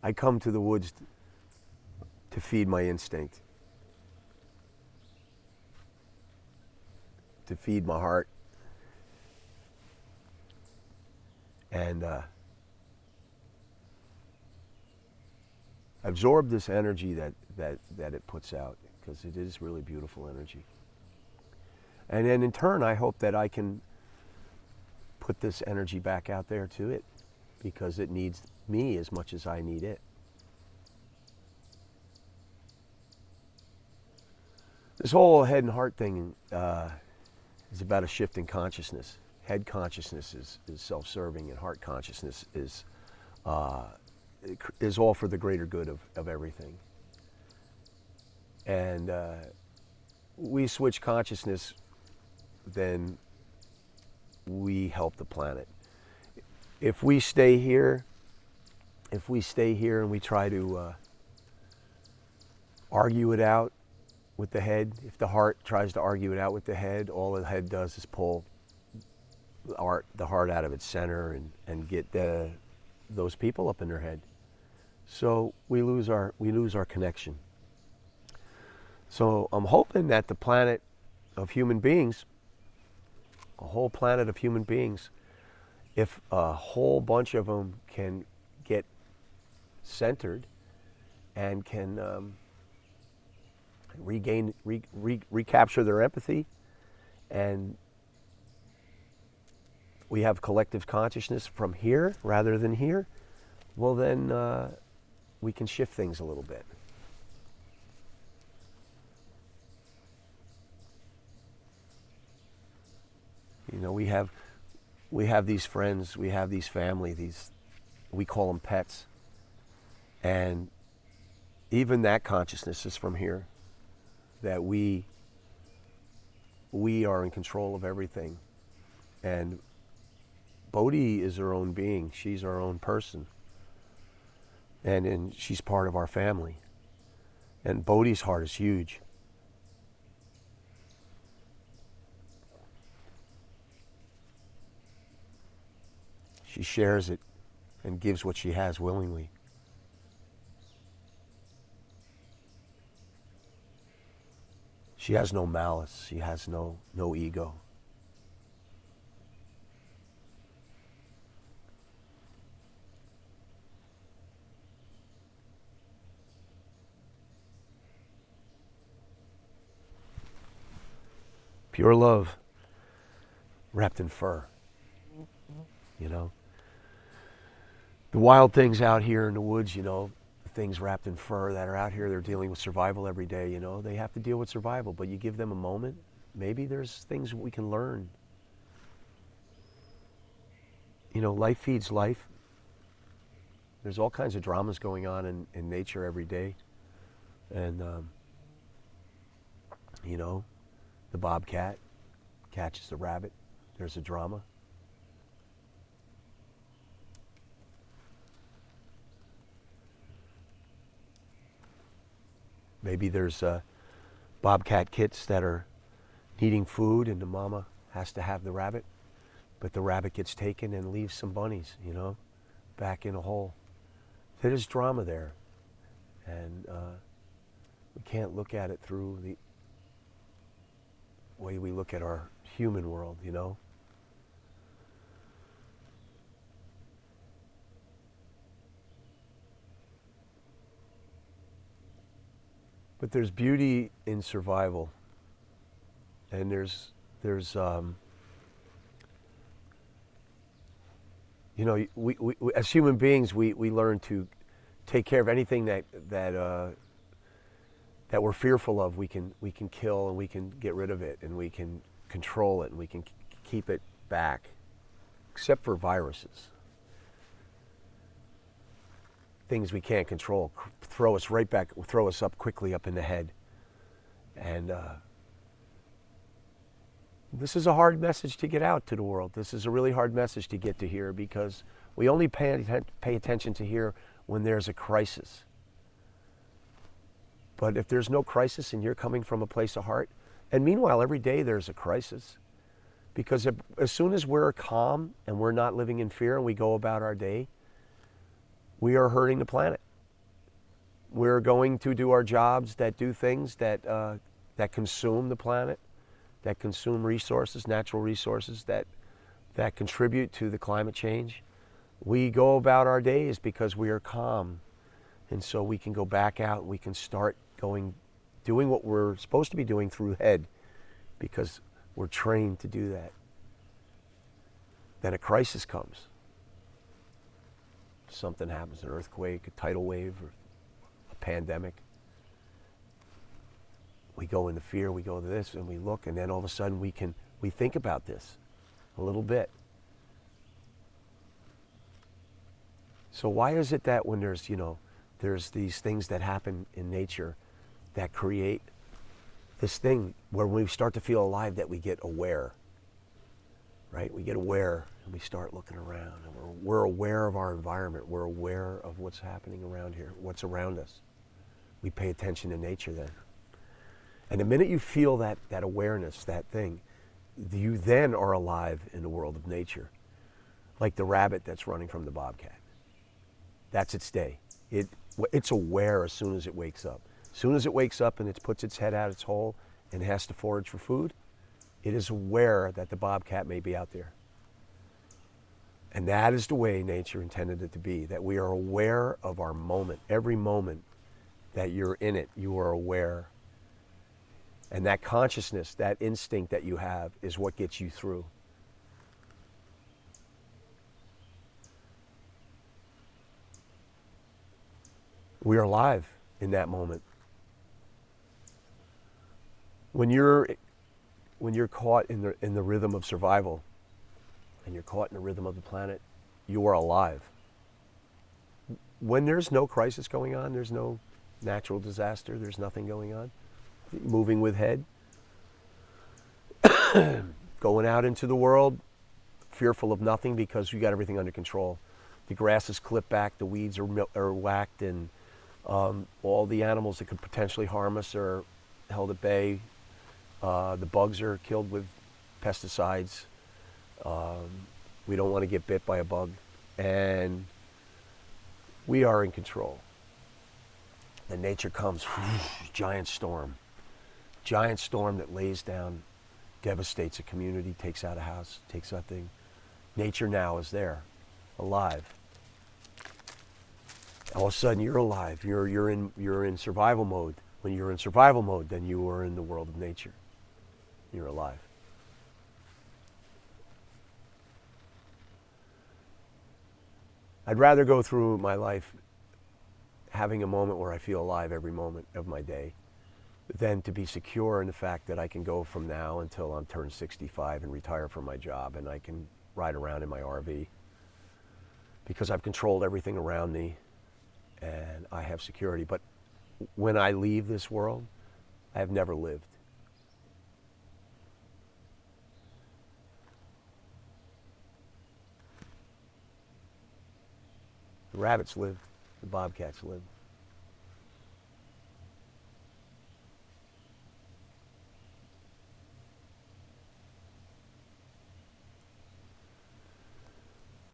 I come to the woods to feed my instinct, to feed my heart, and absorb this energy that it puts out, because it is really beautiful energy. And then in turn, I hope that I can put this energy back out there to it, because it needs me as much as I need it. This whole head and heart thing is about a shift in consciousness. Head consciousness is self-serving, and heart consciousness is all for the greater good of everything. And we switch consciousness, then we help the planet. If we stay here and we try to argue it out with the head, if the heart tries to argue it out with the head, all the head does is pull the heart out of its center and get those people up in their head. So we lose our connection. So I'm hoping that the planet of human beings, a whole planet of human beings, if a whole bunch of them can get centered and can recapture their empathy, and we have collective consciousness from here rather than here, well then we can shift things a little bit. You know, we have these friends, we have these family, we call them pets. And even that consciousness is from here, that we are in control of everything. And Bodhi is her own being, she's our own person. And she's part of our family. And Bodhi's heart is huge. She shares it and gives what she has willingly. She has no malice. She has no ego. Pure love wrapped in fur, you know. The wild things out here in the woods, you know, the things wrapped in fur that are out here, they're dealing with survival every day, you know. They have to deal with survival, but you give them a moment, maybe there's things we can learn. You know, life feeds life. There's all kinds of dramas going on in nature every day. And, you know, the bobcat catches the rabbit. There's a drama. Maybe there's bobcat kits that are needing food and the mama has to have the rabbit, but the rabbit gets taken and leaves some bunnies, you know, back in a hole. There's drama there. And we can't look at it through the way we look at our human world, you know. But there's beauty in survival, and there's you know, we as human beings we learn to take care of anything that we're fearful of. We can kill, and we can get rid of it, and we can control it, and we can keep it back, except for viruses. Things we can't control throw us right back, throw us up quickly up in the head. And this is a hard message to get out to the world. This is a really hard message to get to hear, because we only pay attention to hear when there's a crisis. But if there's no crisis and you're coming from a place of heart, and meanwhile every day there's a crisis, because as soon as we're calm and we're not living in fear and we go about our day, we are hurting the planet. we're going to do our jobs that do things that consume the planet, that consume resources, natural resources, that contribute to the climate change. We go about our days because we are calm. And so we can go back out and we can start doing what we're supposed to be doing through head because we're trained to do that. Then a crisis comes. Something happens, an earthquake, a tidal wave, or a pandemic. We go into fear, we go to this, and we look, and then all of a sudden we think about this a little bit. So why is it that when there's these things that happen in nature that create this thing where we start to feel alive, that we get aware, right? We get aware and we start looking around, and we're aware of our environment. We're aware of what's happening around here, what's around us. We pay attention to nature then. And the minute you feel that awareness, that thing, you then are alive in the world of nature, like the rabbit that's running from the bobcat. That's its day. It's aware as soon as it wakes up. As soon as it wakes up and it puts its head out its hole and has to forage for food, it is aware that the bobcat may be out there. And that is the way nature intended it to be, that we are aware of our moment. Every moment that you're in it, you are aware. And that consciousness, that instinct that you have is what gets you through. We are alive in that moment. When you're caught in the rhythm of survival, and you're caught in the rhythm of the planet, you are alive. When there's no crisis going on, there's no natural disaster, there's nothing going on, moving with head, going out into the world, fearful of nothing because you got everything under control. The grass is clipped back, the weeds are whacked, and all the animals that could potentially harm us are held at bay. The bugs are killed with pesticides. We don't want to get bit by a bug. And we are in control. And nature comes, giant storm that lays down, devastates a community, takes out a house, takes out thing. Nature now is there, alive. All of a sudden you're alive. You're in survival mode. When you're in survival mode, then you are in the world of nature. You're alive. I'd rather go through my life having a moment where I feel alive every moment of my day than to be secure in the fact that I can go from now until I'm turned 65 and retire from my job and I can ride around in my RV because I've controlled everything around me and I have security. But when I leave this world, I have never lived. The rabbits lived, the bobcats lived.